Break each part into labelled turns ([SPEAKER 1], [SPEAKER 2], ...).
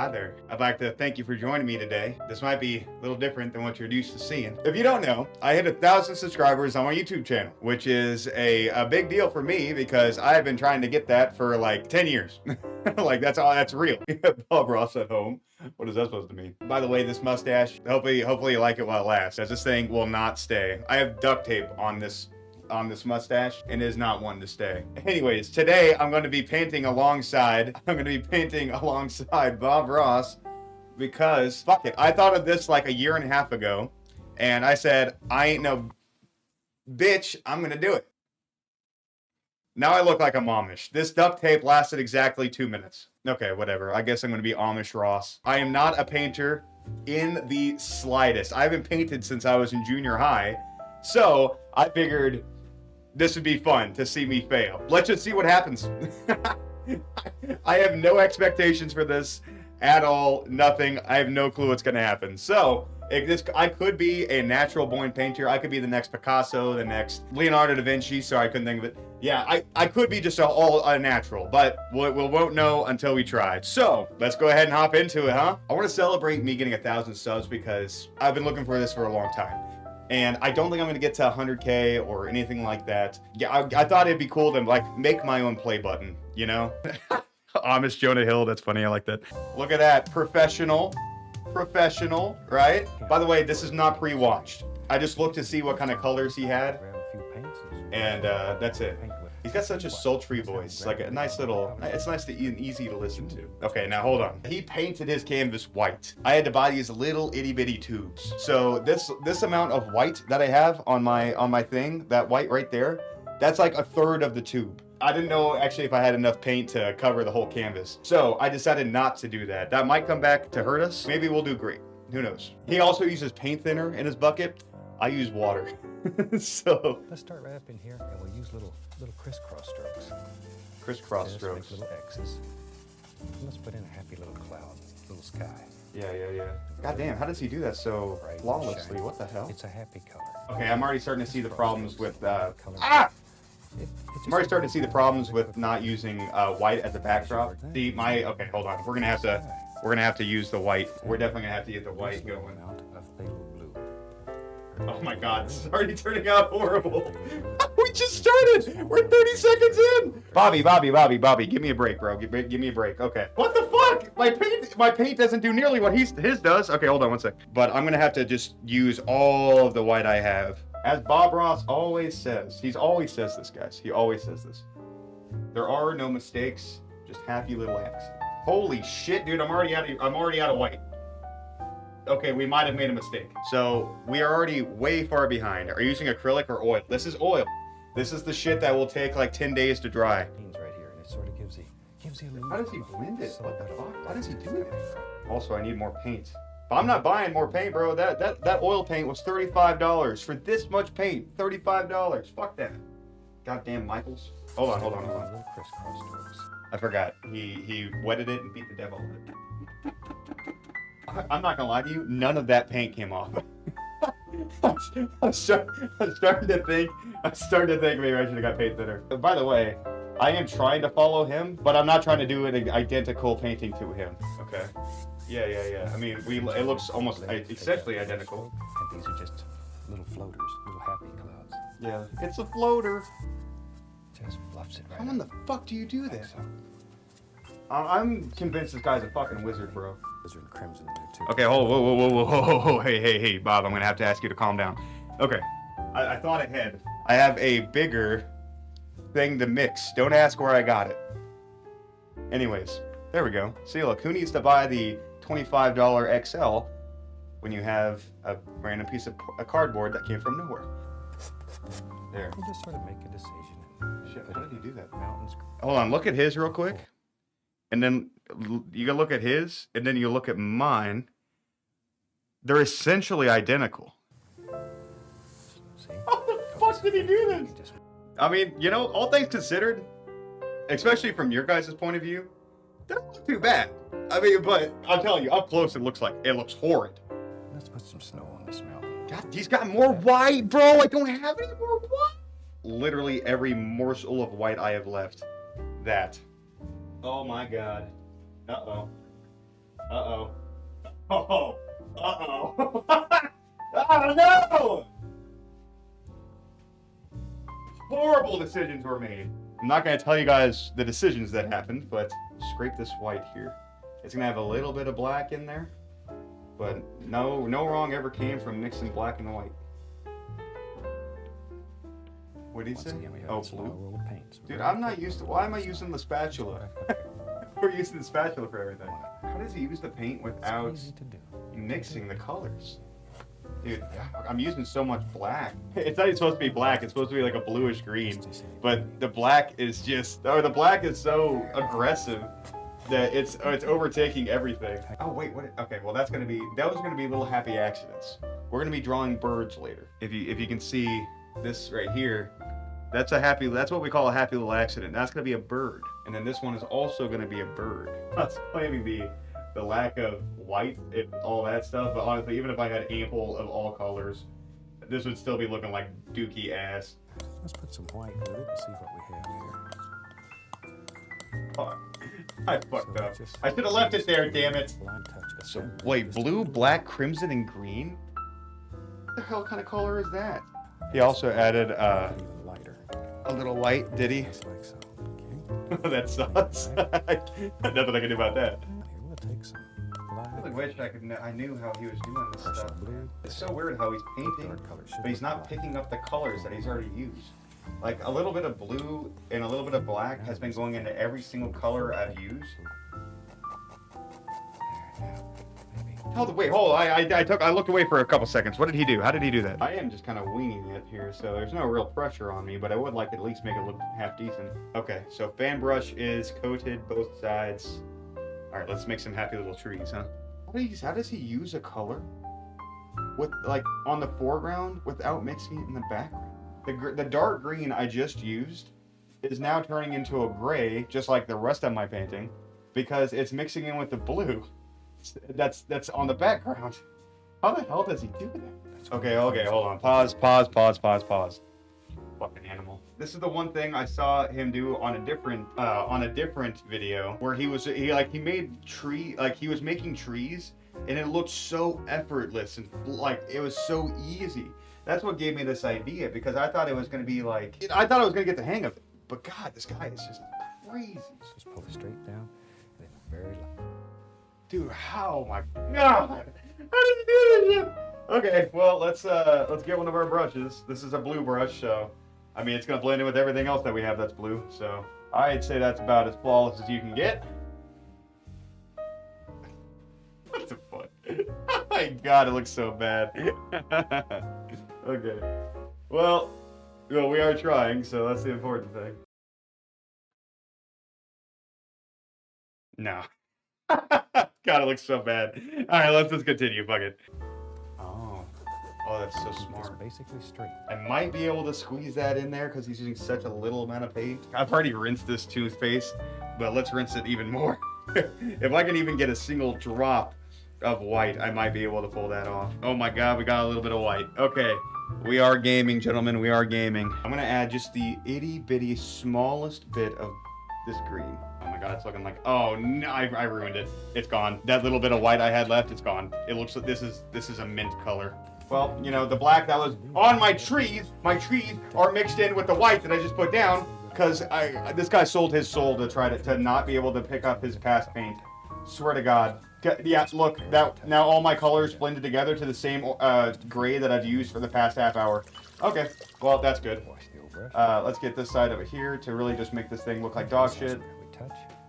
[SPEAKER 1] Hi there. I'd like to thank you for joining me today. This might be a little different than what you're used to seeing. If you don't know, I hit 1,000 subscribers on my YouTube channel, which is a big deal for me because I've been trying to get that for like 10 years. Like that's real. Bob Ross at home. What is that supposed to mean? By the way, this mustache, hopefully you like it while it lasts, as this thing will not stay. I have duct tape on this mustache and is not one to stay. Anyways, today I'm going to be painting alongside Bob Ross because fuck it. I thought of this like a year and a half ago and I said, I ain't no bitch, I'm going to do it. Now I look like I'm Amish. This duct tape lasted exactly 2 minutes. Okay, whatever. I guess I'm going to be Amish Ross. I am not a painter in the slightest. I haven't painted since I was in junior high. So I figured this would be fun to see me fail. Let's just see what happens. I have no expectations for this at all. Nothing. I have no clue what's going to happen. So I could be a natural born painter. I could be the next Picasso, the next Leonardo da Vinci. Sorry, I couldn't think of it. Yeah, I could be just all natural, but we won't know until we try. So let's go ahead and hop into it, huh? I want to celebrate me getting 1,000 subs because I've been looking for this for a long time. And I don't think I'm going to get to 100K or anything like that. Yeah, I thought it'd be cool to like make my own play button, you know? Amish Jonah Hill, that's funny, I like that. Look at that, professional, right? By the way, this is not pre-watched. I just looked to see what kind of colors he had. And that's it. He's got such a sultry voice, like a nice little, it's nice and easy to listen to. Okay, now hold on. He painted his canvas white. I had to buy these little itty bitty tubes. So this amount of white that I have on my thing, that white right there, that's like a third of the tube. I didn't know actually if I had enough paint to cover the whole canvas. So I decided not to do that. That might come back to hurt us. Maybe we'll do great. Who knows? He also uses paint thinner in his bucket. I use water. So
[SPEAKER 2] let's start right up in here and we'll use little crisscross strokes.
[SPEAKER 1] Crisscross strokes.
[SPEAKER 2] Make little X's. And let's put in a happy little cloud, little sky.
[SPEAKER 1] Yeah. God damn, how does he do that so flawlessly? What the hell?
[SPEAKER 2] It's a happy color.
[SPEAKER 1] Okay, I'm already starting to see the problems with I'm already starting to see the problems with not using white as a backdrop. See okay, hold on. We're gonna have to use the white. We're definitely gonna have to get the white going. Oh my god, this is already turning out horrible. We just started. We're 30 seconds in. Bobby, give me a break, bro. Give me a break. Okay. What the fuck? My paint doesn't do nearly what his does. Okay, hold on one sec. But I'm gonna have to just use all of the white I have. As Bob Ross always says, he always says this, guys. He always says this. There are no mistakes, just happy little accidents. Holy shit, dude! I'm already out of white. Okay, we might have made a mistake. So we are already way far behind. Are you using acrylic or oil? This is oil. This is the shit that will take like 10 days to dry.
[SPEAKER 2] Right here, and it sort of gives you
[SPEAKER 1] How does he blend it? What the fuck? Why does he do it? Also, I need more paint. But I'm not buying more paint, bro. That oil paint was $35 for this much paint. $35. Fuck that. Goddamn Michaels. Hold on.
[SPEAKER 2] Little crisscross strokes.
[SPEAKER 1] I forgot. He wetted it and beat the devil with it. I'm not gonna lie to you, none of that paint came off. I'm starting to think maybe I should have got paint thinner. But by the way, I am trying to follow him, but I'm not trying to do an identical painting to him. Okay. Yeah. I mean, it looks almost essentially identical.
[SPEAKER 2] And these are just little floaters, little happy clouds.
[SPEAKER 1] Yeah, it's a floater.
[SPEAKER 2] Just fluffs it right.
[SPEAKER 1] How in the fuck do you do that? I'm convinced this guy's a fucking wizard, bro.
[SPEAKER 2] Wizard and crimson in there too.
[SPEAKER 1] Okay, whoa, hey, Bob, I'm gonna have to ask you to calm down. Okay, I thought ahead. I have a bigger thing to mix. Don't ask where I got it. Anyways, there we go. See, look, who needs to buy the $25 XL when you have a random piece of cardboard that came from nowhere? There.
[SPEAKER 2] You just sort of make a decision.
[SPEAKER 1] Shit, how did you do that?
[SPEAKER 2] Mountains.
[SPEAKER 1] Hold on, look at his real quick. And then you gotta look at his, and then you look at mine. They're essentially identical.
[SPEAKER 2] See?
[SPEAKER 1] How the fuck did he do this? I mean, you know, all things considered, especially from your guys' point of view, they don't look too bad. I mean, but I'm telling you, up close it looks horrid.
[SPEAKER 2] Let's put some snow on this mountain.
[SPEAKER 1] God, he's got more white, bro. I don't have any more white. Literally every morsel of white I have left. That. Oh my god. Uh-oh. Uh-oh. Oh, uh-oh. Oh, no! Horrible decisions were made. I'm not going to tell you guys the decisions that happened, but scrape this white here. It's going to have a little bit of black in there, but no wrong ever came from mixing black and white. What did he say? Oh, blue? Dude, I'm not used to... Why am I using the spatula? We're using the spatula for everything. How does he use the paint without mixing the colors? Dude, I'm using so much black. It's not even supposed to be black. It's supposed to be like a bluish green. But the black is just... Oh, the black is so aggressive that it's overtaking everything. Oh, wait, what? Okay, well, those are going to be little happy accidents. We're going to be drawing birds later. If you can see this right here, that's what we call a happy little accident. That's going to be a bird. And then this one is also going to be a bird. I was claiming the lack of white and all that stuff, but honestly, even if I had ample of all colors, this would still be looking like dookie ass.
[SPEAKER 2] Let's put some white with it and see what we have here.
[SPEAKER 1] Oh, I fucked up. I should have left it there, damn it. So, wait, blue, black, crimson, and green? What the hell kind of color is that? He also added a little white, did he?
[SPEAKER 2] Like so. Okay.
[SPEAKER 1] That sucks. Nothing I can do about that.
[SPEAKER 2] Here, we'll take some black.
[SPEAKER 1] I really wish I knew how he was doing this stuff. It's so weird how he's painting, but he's not picking up the colors that he's already used. Like a little bit of blue and a little bit of black has been going into every single color I've used. Wait, hold on. I looked away for a couple seconds. What did he do? How did he do that? I am just kind of winging it here, so there's no real pressure on me, but I would like to at least make it look half decent. Okay, so fan brush is coated both sides. All right, let's make some happy little trees, huh? How does he use a color with like on the foreground without mixing it in the background? The dark green I just used is now turning into a gray, just like the rest of my painting, because it's mixing in with the blue. That's on the background. How the hell does he do that? Okay, hold on. Pause. Fucking animal. This is the one thing I saw him do on a different video where he was making trees and it looked so effortless and like it was so easy. That's what gave me this idea because I thought it was gonna be like I thought I was gonna get the hang of it. But God, this guy is just crazy.
[SPEAKER 2] Just pull it straight down and then very light.
[SPEAKER 1] Dude, how my God? How did you do this shit? Okay, well let's get one of our brushes. This is a blue brush, so I mean it's gonna blend in with everything else that we have that's blue. So I'd say that's about as flawless as you can get. What the fuck? Oh my God, it looks so bad. Okay. Well, we are trying, so that's the important thing. No. God, it looks so bad. All right, let's just continue. Fuck it. Oh, that's so smart.
[SPEAKER 2] It's basically straight.
[SPEAKER 1] I might be able to squeeze that in there because he's using such a little amount of paint. I've already rinsed this toothpaste, but let's rinse it even more. If I can even get a single drop of white, I might be able to pull that off. Oh my God, we got a little bit of white. Okay, we are gaming, gentlemen. We are gaming. I'm gonna add just the itty bitty smallest bit of this green. Oh my God, it's looking like, oh no, I ruined it. It's gone. That little bit of white I had left, it's gone. It looks like this is a mint color. Well, you know, the black that was on my trees are mixed in with the white that I just put down because this guy sold his soul to try to not be able to pick up his past paint. Swear to God. Yeah, look, now all my colors blended together to the same gray that I've used for the past half hour. Okay, well, that's good. Let's get this side over here to really just make this thing look like dog shit.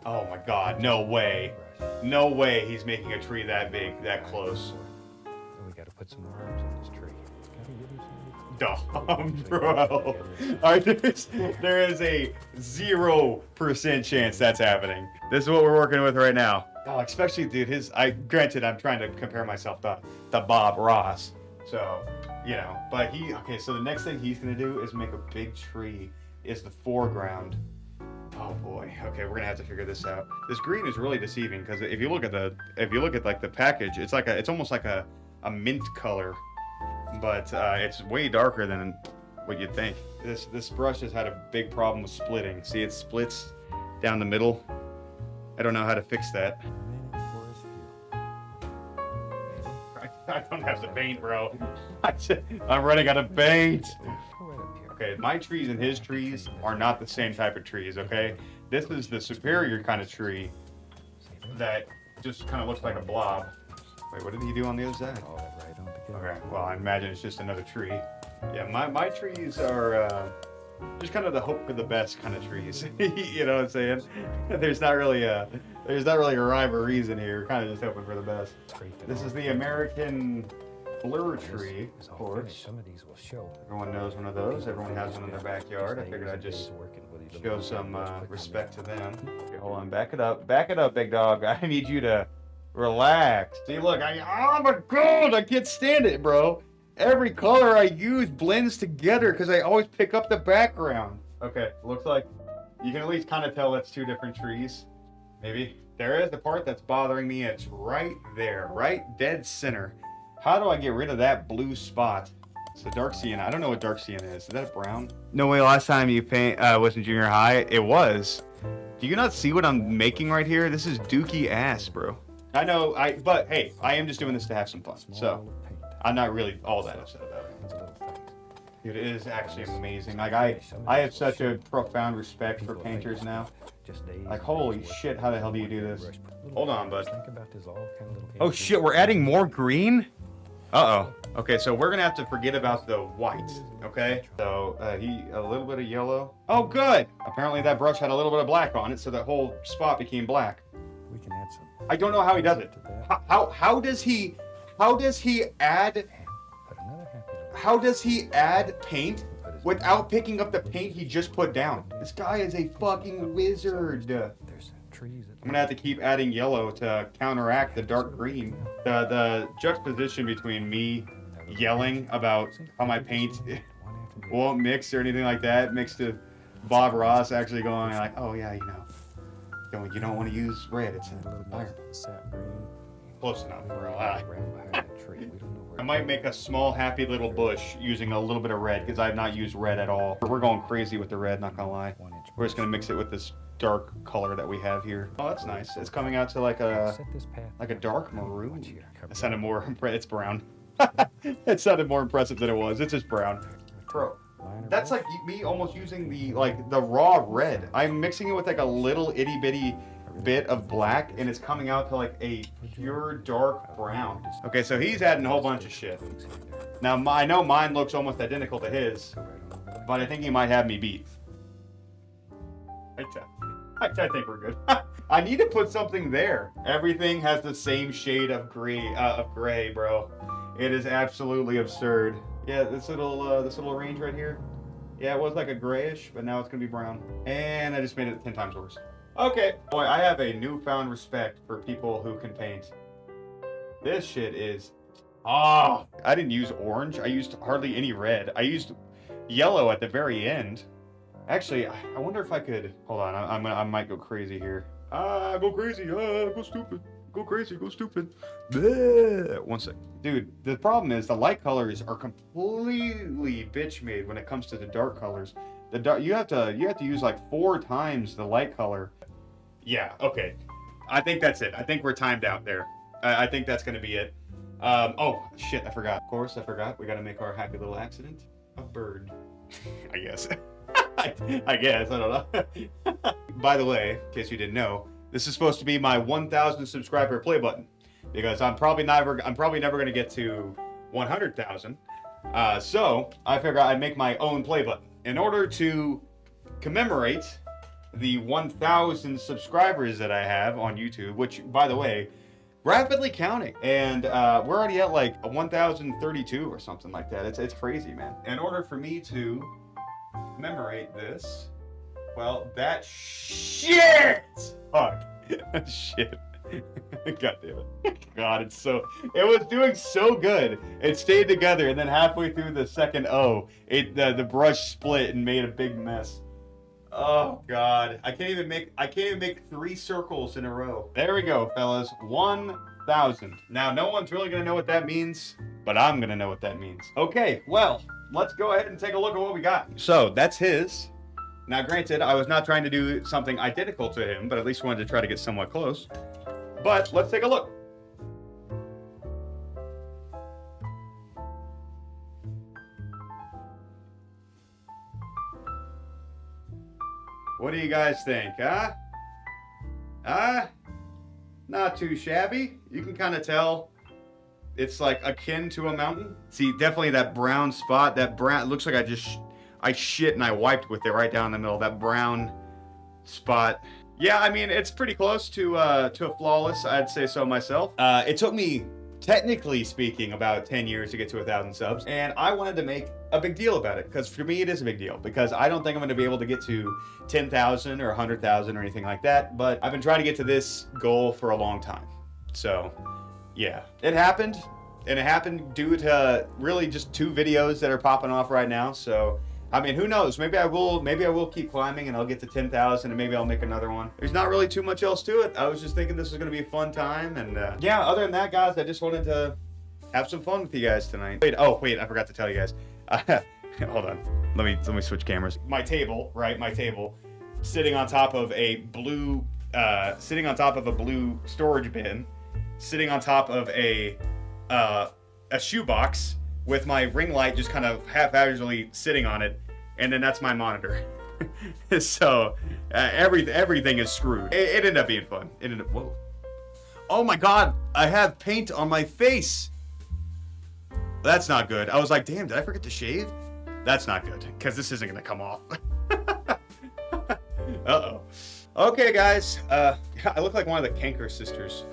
[SPEAKER 1] Oh my God, no way. No way he's making a tree that big, that close.
[SPEAKER 2] We gotta put some more arms in this tree.
[SPEAKER 1] Dumb, bro. There is a 0% chance that's happening. This is what we're working with right now. Oh, especially, dude, granted, I'm trying to compare myself to Bob Ross. So, you know, but okay, so the next thing he's gonna do is make a big tree is the foreground. Oh boy. Okay, we're gonna have to figure this out. This green is really deceiving because if you look at like the package, it's almost like a mint color, but it's way darker than what you'd think. This brush has had a big problem with splitting. See, it splits down the middle. I don't know how to fix that. I don't have the paint, bro. I'm running out of paint.
[SPEAKER 2] Go right up here.
[SPEAKER 1] Okay, my trees and his trees are not the same type of trees, okay? This is the superior kind of tree that just kind of looks like a blob. Wait, what did he do on the other sad?
[SPEAKER 2] All that right on together.
[SPEAKER 1] Okay, well, I imagine it's just another tree. Yeah, my trees are just kind of the hope for the best kind of trees. You know what I'm saying? There's not really a rhyme or reason here. We're kind of just hoping for the best. This is the American blur tree, of course.
[SPEAKER 2] Some of these will show.
[SPEAKER 1] Everyone knows one of those. Everyone has one in their backyard. I figured I'd just show some respect to them. Okay, hold on, back it up, big dog. I need you to relax. See, look, oh my god, I can't stand it, bro. Every color I use blends together because I always pick up the background. Okay, looks like you can at least kind of tell that's two different trees. Maybe. There is the part that's bothering me. It's right there, right dead center. How do I get rid of that blue spot? It's the dark sienna. I don't know what dark sienna is. Is that brown? No way, last time you was in junior high, it was. Do you not see what I'm making right here? This is dookie ass, bro. I know, but hey, I am just doing this to have some fun. So, I'm not really all that upset about it. Dude, it is actually amazing. Like, I have such a profound respect for painters now. Like, holy shit, how the hell do you do this? Hold on, bud. Oh shit, we're adding more green? Uh-oh. Okay, so we're gonna have to forget about the white, okay? So, a little bit of yellow. Oh, good! Apparently that brush had a little bit of black on it, so that whole spot became black.
[SPEAKER 2] We can add some.
[SPEAKER 1] I don't know how he does it. How does he add paint without picking up the paint he just put down? This guy is a fucking wizard.
[SPEAKER 2] There's trees.
[SPEAKER 1] I'm gonna have to keep adding yellow to counteract the dark green. The juxtaposition between me yelling about how my paint won't mix or anything like that, mixed to Bob Ross actually going like, oh yeah, you don't want to use red, it's iron. Close enough, bro. I might make a small happy little bush using a little bit of red because I have not used red at all. We're going crazy with the red, not gonna lie. We're just gonna mix it with this dark color that we have here. Oh, that's nice. It's coming out to like a dark maroon. It sounded more it's brown. It sounded more impressive than it was. It's just brown. Bro, that's like me almost using the raw red. I'm mixing it with like a little itty bitty bit of black and it's coming out to like a pure dark brown. Okay, so he's adding a whole bunch of shit. Now I know mine looks almost identical to his, but I think he might have me beat. I think we're good. I need to put something there. Everything has the same shade of gray, bro. It is absolutely absurd. Yeah, this little range right here. Yeah, it was like a grayish, but now it's gonna be brown. And I just made it 10 times worse. Okay. Boy, I have a newfound respect for people who can paint. This shit is... Oh, I didn't use orange. I used hardly any red. I used yellow at the very end. Actually, I wonder if I could... Hold on, I might go crazy here. Go crazy. Go stupid. Go crazy. Go stupid. Bleh. One sec. Dude, the problem is the light colors are completely bitch made when it comes to the dark colors. The dark, you have to use like 4 times the light color. Yeah, okay. I think that's it. I think we're timed out there. I think that's going to be it. Oh, shit, I forgot. Of course, I forgot. We got to make our happy little accident a bird. I guess. I guess. I don't know. By the way, in case you didn't know, this is supposed to be my 1,000 subscriber play button. Because I'm probably never going to get to 100,000. So, I figured I'd make my own play button. In order to commemorate the 1,000 subscribers that I have on YouTube, which, by the way, rapidly counting, and we're already at like 1,032 or something like that. It's crazy, man. In order for me to commemorate this, well, that shit! Fuck. Shit. God damn it. God, it was doing so good. It stayed together, and then halfway through the second O, the brush split and made a big mess. Oh God. I can't even make 3 circles in a row. There we go, fellas. 1,000. Now, no one's really gonna know what that means, but I'm gonna know what that means. Okay, well, let's go ahead and take a look at what we got. So, that's his. Now, granted, I was not trying to do something identical to him, but at least wanted to try to get somewhat close. But let's take a look. What do you guys think, huh? Huh? Not too shabby. You can kind of tell it's like akin to a mountain. See, definitely that brown spot. That brown, it looks like I shit and I wiped with it right down the middle. That brown spot. Yeah, I mean, it's pretty close to a flawless. I'd say so myself. It took me, technically speaking, about 10 years to get to 1,000 subs, and I wanted to make a big deal about it because for me it is a big deal because I don't think I'm going to be able to get to 10,000 or 100,000 or anything like that, but I've been trying to get to this goal for a long time. So, yeah, it happened, and it happened due to really just 2 videos that are popping off right now. So, I mean, who knows? Maybe I will keep climbing and I'll get to 10,000 and maybe I'll make another one. There's not really too much else to it. I was just thinking this was going to be a fun time. And yeah, other than that, guys, I just wanted to have some fun with you guys tonight. Wait, I forgot to tell you guys. Hold on. Let me switch cameras. My table, right? My table, sitting on top of a blue storage bin, sitting on top of a shoebox, with my ring light just kind of haphazardly sitting on it, and then that's my monitor. So everything is screwed. It ended up being fun. Whoa. Oh my god, I have paint on my face. That's not good. I was like, damn, did I forget to shave? That's not good, because this isn't gonna come off. Uh-oh. Okay, guys. I look like one of the Kanker sisters.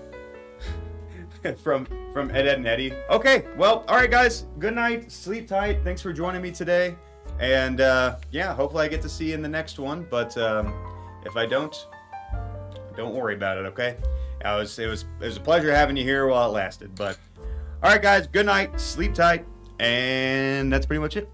[SPEAKER 1] from Ed, and Eddie. Okay, well, all right, guys. Good night. Sleep tight. Thanks for joining me today. And yeah, hopefully I get to see you in the next one. But if I don't worry about it. Okay. It was a pleasure having you here while it lasted. But all right, guys. Good night. Sleep tight. And that's pretty much it.